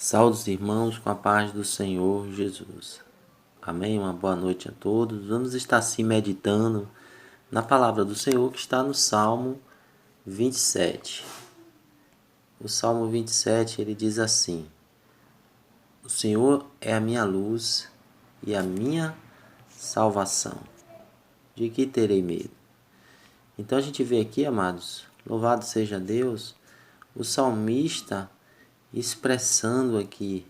Saúde, irmãos, com a paz do Senhor Jesus. Amém? Uma boa noite a todos. Vamos estar assim meditando na palavra do Senhor que está no Salmo 27. O Salmo 27, ele diz assim: O Senhor é a minha luz e a minha salvação. De que terei medo? Então a gente vê aqui, amados, louvado seja Deus, o salmista expressando aqui: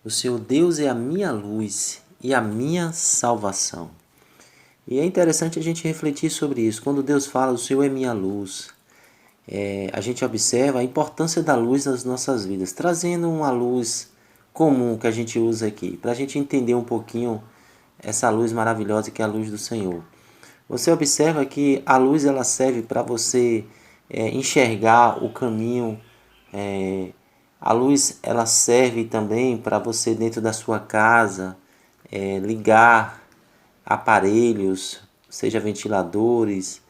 o Senhor Deus é a minha luz e a minha salvação. E é interessante a gente refletir sobre isso. Quando Deus fala, o Senhor é minha luz, a gente observa a importância da luz nas nossas vidas, trazendo uma luz comum que a gente usa aqui, para a gente entender um pouquinho essa luz maravilhosa que é a luz do Senhor. Você observa que a luz ela serve para você enxergar o caminho. A luz ela serve também para você dentro da sua casa ligar aparelhos, seja ventiladores.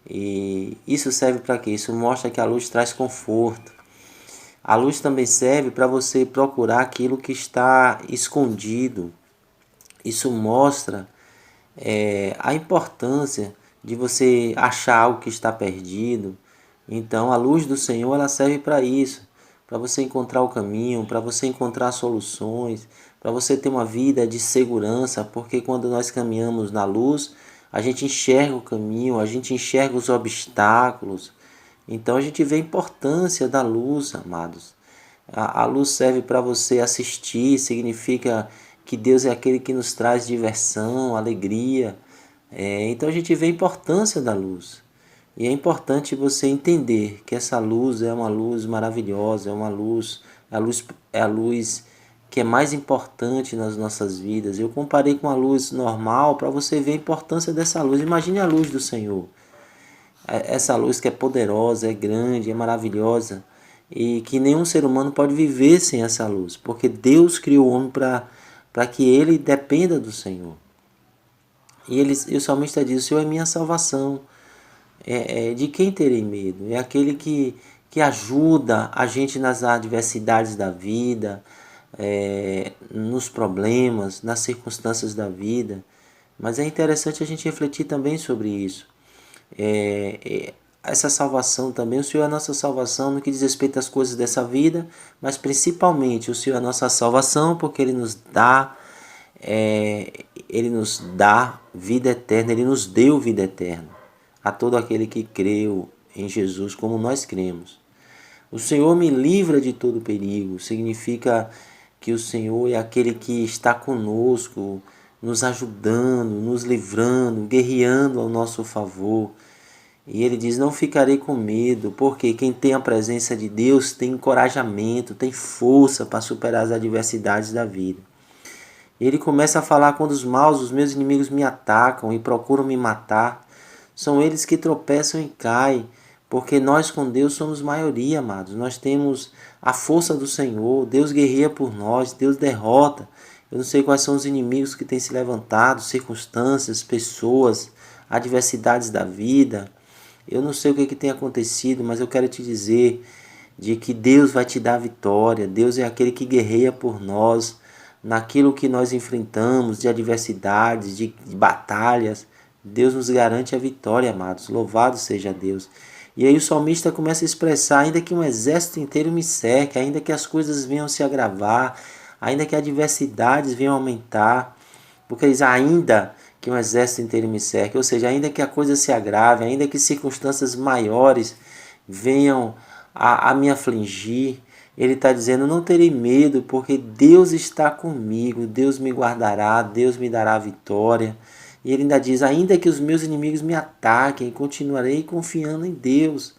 E isso serve para quê? Isso mostra que a luz traz conforto. A luz também serve para você procurar aquilo que está escondido. Isso mostra a importância de você achar algo que está perdido. Então a luz do Senhor ela serve para isso, para você encontrar o caminho, para você encontrar soluções, para você ter uma vida de segurança, porque quando nós caminhamos na luz, a gente enxerga o caminho, a gente enxerga os obstáculos. Então a gente vê a importância da luz, amados. A luz serve para você assistir, significa que Deus é aquele que nos traz diversão, alegria. Então a gente vê a importância da luz. E é importante você entender que essa luz é uma luz maravilhosa, é a luz que é mais importante nas nossas vidas. Eu comparei com a luz normal para você ver a importância dessa luz. Imagine a luz do Senhor. Essa luz que é poderosa, é grande, é maravilhosa e que nenhum ser humano pode viver sem essa luz, porque Deus criou o homem para que ele dependa do Senhor. E o salmista diz: o Senhor é minha salvação. De quem terei medo? É aquele que ajuda a gente nas adversidades da vida, nos problemas, nas circunstâncias da vida. Mas é interessante a gente refletir também sobre isso. Essa salvação também, o Senhor é a nossa salvação no que diz respeito às coisas dessa vida, mas principalmente o Senhor é a nossa salvação porque Ele nos dá vida eterna, Ele nos deu vida eterna a todo aquele que creu em Jesus como nós cremos. O Senhor me livra de todo perigo, significa que o Senhor é aquele que está conosco, nos ajudando, nos livrando, guerreando ao nosso favor. E ele diz: não ficarei com medo, porque quem tem a presença de Deus tem encorajamento, tem força para superar as adversidades da vida. Ele começa a falar: quando os meus inimigos me atacam e procuram me matar, são eles que tropeçam e caem, porque nós com Deus somos maioria, amados. Nós temos a força do Senhor, Deus guerreia por nós, Deus derrota. Eu não sei quais são os inimigos que têm se levantado, circunstâncias, pessoas, adversidades da vida. Eu não sei o que tem acontecido, mas eu quero te dizer de que Deus vai te dar vitória. Deus é aquele que guerreia por nós naquilo que nós enfrentamos de adversidades, de batalhas. Deus nos garante a vitória, amados. Louvado seja Deus. E aí o salmista começa a expressar: ainda que um exército inteiro me cerque, ainda que as coisas venham se agravar, ainda que adversidades venham aumentar, porque diz: ainda que um exército inteiro me cerque, ou seja, ainda que a coisa se agrave, ainda que circunstâncias maiores venham a me afligir, ele está dizendo: não terei medo, porque Deus está comigo, Deus me guardará, Deus me dará a vitória. E ele ainda diz: ainda que os meus inimigos me ataquem, continuarei confiando em Deus.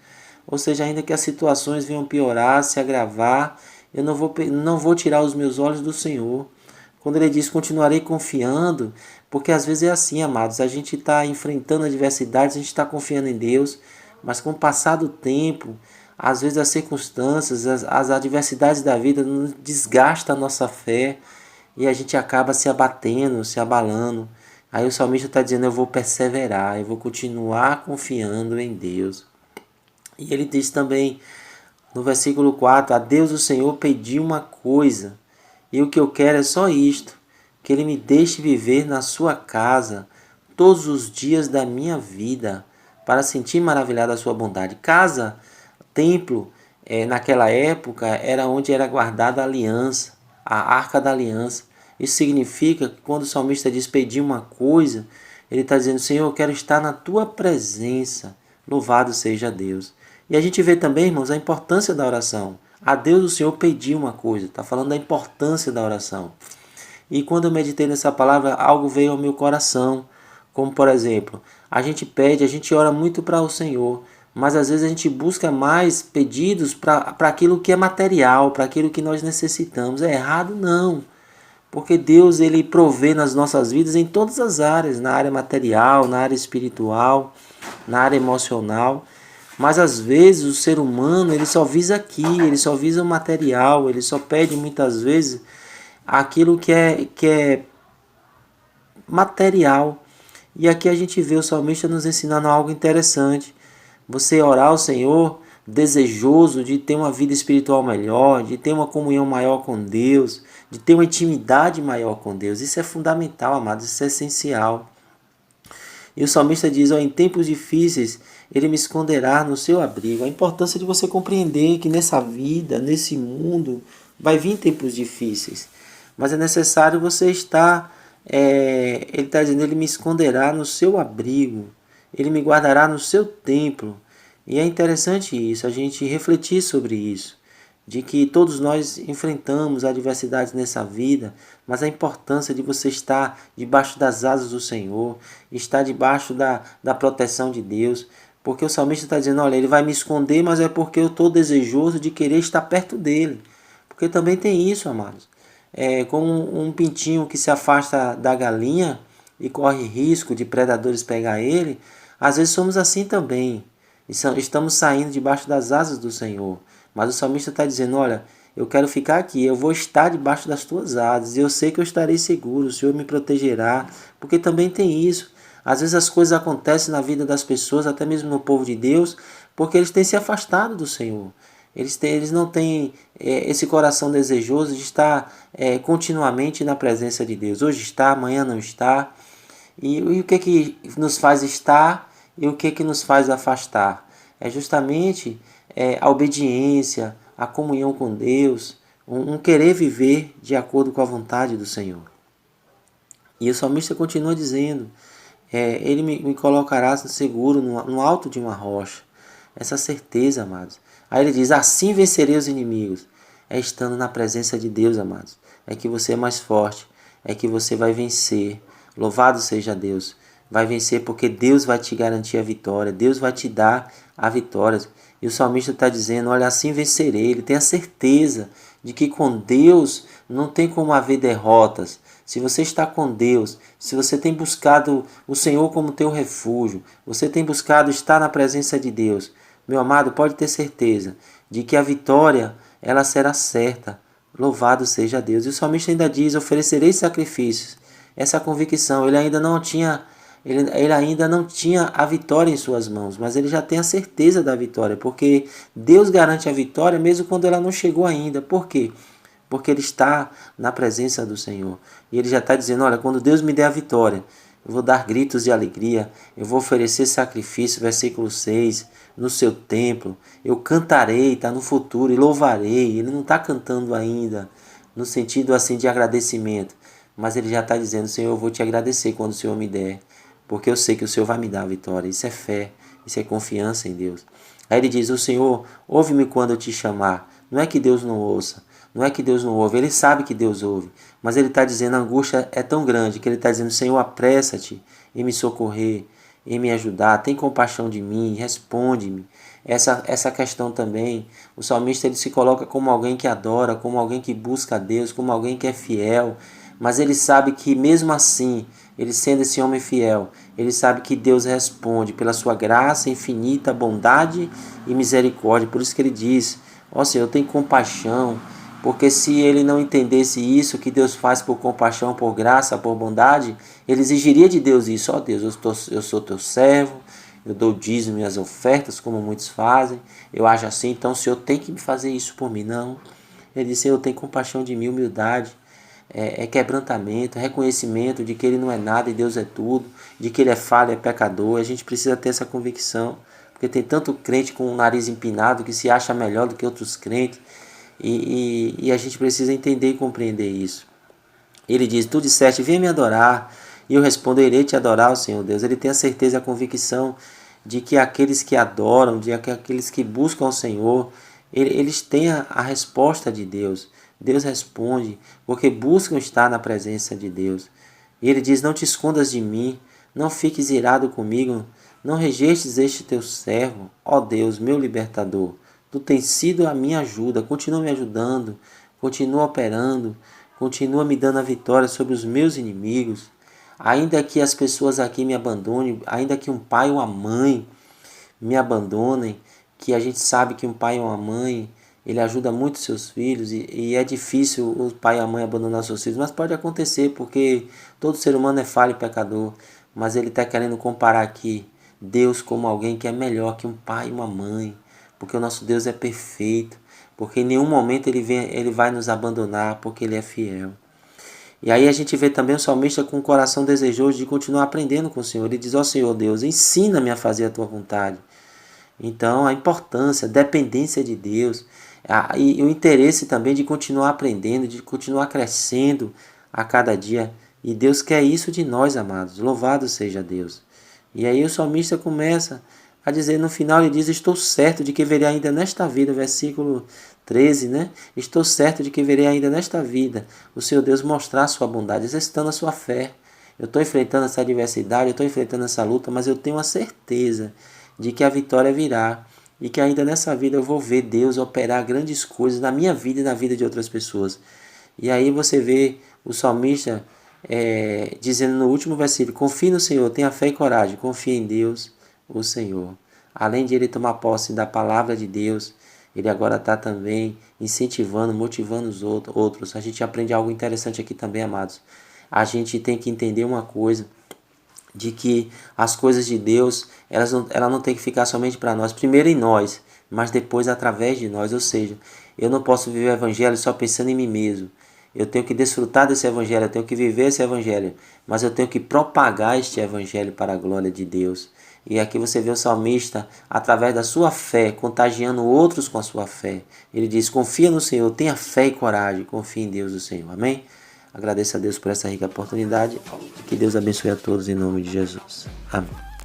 Ou seja, ainda que as situações venham piorar, se agravar, eu não vou tirar os meus olhos do Senhor. Quando ele diz continuarei confiando, porque às vezes é assim, amados, a gente está enfrentando adversidades, a gente está confiando em Deus, mas com o passar do tempo, às vezes as circunstâncias, as adversidades da vida nos desgastam a nossa fé e a gente acaba se abatendo, se abalando. Aí o salmista está dizendo: eu vou perseverar, eu vou continuar confiando em Deus. E ele diz também No versículo 4, a Deus o Senhor pedi uma coisa, e o que eu quero é só isto, que Ele me deixe viver na sua casa todos os dias da minha vida, para sentir maravilhado a sua bondade. Casa, templo, naquela época, era onde era guardada a aliança, a arca da aliança. Isso significa que quando o salmista diz pedir uma coisa, ele está dizendo, Senhor, eu quero estar na tua presença. Louvado seja Deus. E a gente vê também, irmãos, a importância da oração. A Deus o Senhor pediu uma coisa. Está falando da importância da oração. E quando eu meditei nessa palavra, algo veio ao meu coração. Como, por exemplo, a gente pede, a gente ora muito para o Senhor, mas às vezes a gente busca mais pedidos para aquilo que é material, para aquilo que nós necessitamos. É errado? Não. Porque Deus, Ele provê nas nossas vidas em todas as áreas, na área material, na área espiritual, na área emocional. Mas às vezes o ser humano, ele só visa aqui, ele só visa o material, ele só pede muitas vezes aquilo que é material. E aqui a gente vê o salmista nos ensinando algo interessante. Você orar ao Senhor desejoso de ter uma vida espiritual melhor, de ter uma comunhão maior com Deus, de ter uma intimidade maior com Deus. Isso é fundamental, amados, isso é essencial. E o salmista diz, em tempos difíceis, Ele me esconderá no seu abrigo. A importância de você compreender que nessa vida, nesse mundo, vai vir tempos difíceis. Mas é necessário você estar... ele está dizendo, Ele me esconderá no seu abrigo. Ele me guardará no seu templo. E é interessante isso, a gente refletir sobre isso. De que todos nós enfrentamos adversidades nessa vida, mas a importância de você estar debaixo das asas do Senhor, estar debaixo da proteção de Deus, porque o salmista está dizendo, olha, Ele vai me esconder, mas é porque eu estou desejoso de querer estar perto dEle, porque também tem isso, amados, como um pintinho que se afasta da galinha e corre risco de predadores pegar ele, às vezes somos assim também, estamos saindo debaixo das asas do Senhor. Mas o salmista está dizendo, olha, eu quero ficar aqui, eu vou estar debaixo das tuas asas, e eu sei que eu estarei seguro, o Senhor me protegerá, porque também tem isso. Às vezes as coisas acontecem na vida das pessoas, até mesmo no povo de Deus, porque eles têm se afastado do Senhor. Eles não têm esse coração desejoso de estar continuamente na presença de Deus. Hoje está, amanhã não está. E o que nos faz estar e o que nos faz afastar? É justamente a obediência, a comunhão com Deus, um querer viver de acordo com a vontade do Senhor. E o salmista continua dizendo, Ele me colocará seguro no alto de uma rocha. Essa certeza, amados. Aí ele diz, assim vencerei os inimigos. É estando na presença de Deus, amados. É que você é mais forte, é que você vai vencer. Louvado seja Deus. Vai vencer porque Deus vai te garantir a vitória. Deus vai te dar a vitória. E o salmista está dizendo, olha, assim vencerei. Ele tem a certeza de que com Deus não tem como haver derrotas. Se você está com Deus, se você tem buscado o Senhor como teu refúgio, você tem buscado estar na presença de Deus, meu amado, pode ter certeza de que a vitória, ela será certa. Louvado seja Deus. E o salmista ainda diz, oferecerei sacrifícios. Essa convicção, ele ainda não tinha a vitória em suas mãos, mas ele já tem a certeza da vitória, porque Deus garante a vitória mesmo quando ela não chegou ainda. Por quê? Porque ele está na presença do Senhor. E ele já está dizendo, olha, quando Deus me der a vitória, eu vou dar gritos de alegria, eu vou oferecer sacrifício, versículo 6, no seu templo, eu cantarei, está no futuro, e louvarei. Ele não está cantando ainda, no sentido assim de agradecimento, mas ele já está dizendo, Senhor, eu vou te agradecer quando o Senhor me der, porque eu sei que o Senhor vai me dar a vitória. Isso é fé, isso é confiança em Deus. Aí ele diz, o Senhor, ouve-me quando eu te chamar. Não é que Deus não ouça, não é que Deus não ouve, Ele sabe que Deus ouve, mas Ele está dizendo, a angústia é tão grande, que Ele está dizendo, Senhor, apressa-te em me socorrer, em me ajudar, tem compaixão de mim, responde-me. Essa questão também, o salmista ele se coloca como alguém que adora, como alguém que busca a Deus, como alguém que é fiel, mas ele sabe que mesmo assim, ele sendo esse homem fiel, ele sabe que Deus responde pela sua graça, infinita bondade e misericórdia. Por isso que ele diz, ó Senhor, tem compaixão, porque se ele não entendesse isso, que Deus faz por compaixão, por graça, por bondade, ele exigiria de Deus isso, ó Deus, eu sou teu servo, eu dou o dízimo e as ofertas, como muitos fazem, eu ajo assim, então o Senhor tem que me fazer isso por mim. Não. Ele disse, Senhor, tem compaixão de mim, humildade, quebrantamento, reconhecimento de que Ele não é nada e Deus é tudo, de que Ele é falho, é pecador. A gente precisa ter essa convicção, porque tem tanto crente com o nariz empinado que se acha melhor do que outros crentes, e a gente precisa entender e compreender isso. Ele diz, tu disseste, venha me adorar, e eu respondo, eu irei te adorar, o Senhor Deus. Ele tem a certeza e a convicção de que aqueles que adoram, de que aqueles que buscam o Senhor, eles têm a resposta de Deus. Deus responde, porque buscam estar na presença de Deus. E ele diz, não te escondas de mim, não fiques irado comigo, não rejeites este teu servo, ó Deus, meu libertador. Tu tens sido a minha ajuda, continua me ajudando, continua operando, continua me dando a vitória sobre os meus inimigos. Ainda que as pessoas aqui me abandonem, ainda que um pai ou uma mãe me abandonem, que a gente sabe que um pai ou uma mãe, ele ajuda muito seus filhos e é difícil o pai e a mãe abandonar seus filhos, mas pode acontecer porque todo ser humano é falho e pecador, mas ele está querendo comparar aqui Deus como alguém que é melhor que um pai e uma mãe, porque o nosso Deus é perfeito, porque em nenhum momento ele vai nos abandonar, porque ele é fiel. E aí a gente vê também o salmista com o coração desejoso de continuar aprendendo com o Senhor. Ele diz, ó Senhor Deus, ensina-me a fazer a tua vontade. Então a importância, a dependência de Deus e o interesse também de continuar aprendendo, de continuar crescendo a cada dia. E Deus quer isso de nós, amados. Louvado seja Deus. E aí o salmista começa a dizer, no final ele diz, estou certo de que verei ainda nesta vida, versículo 13, né? Estou certo de que verei ainda nesta vida o Senhor Deus mostrar a sua bondade, exercitando a sua fé. Eu estou enfrentando essa adversidade, eu estou enfrentando essa luta, mas eu tenho a certeza de que a vitória virá e que ainda nessa vida eu vou ver Deus operar grandes coisas na minha vida e na vida de outras pessoas. E aí você vê o salmista dizendo no último versículo, confie no Senhor, tenha fé e coragem, confie em Deus, o Senhor. Além de ele tomar posse da palavra de Deus, ele agora está também incentivando, motivando os outros. A gente aprende algo interessante aqui também, amados. A gente tem que entender uma coisa, de que as coisas de Deus, ela não tem que ficar somente para nós, primeiro em nós, mas depois através de nós. Ou seja, eu não posso viver o evangelho só pensando em mim mesmo. Eu tenho que desfrutar desse evangelho, eu tenho que viver esse evangelho, mas eu tenho que propagar este evangelho para a glória de Deus. E aqui você vê o salmista, através da sua fé, contagiando outros com a sua fé. Ele diz, confia no Senhor, tenha fé e coragem, confia em Deus o Senhor. Amém? Agradeço a Deus por essa rica oportunidade. Que Deus abençoe a todos em nome de Jesus. Amém.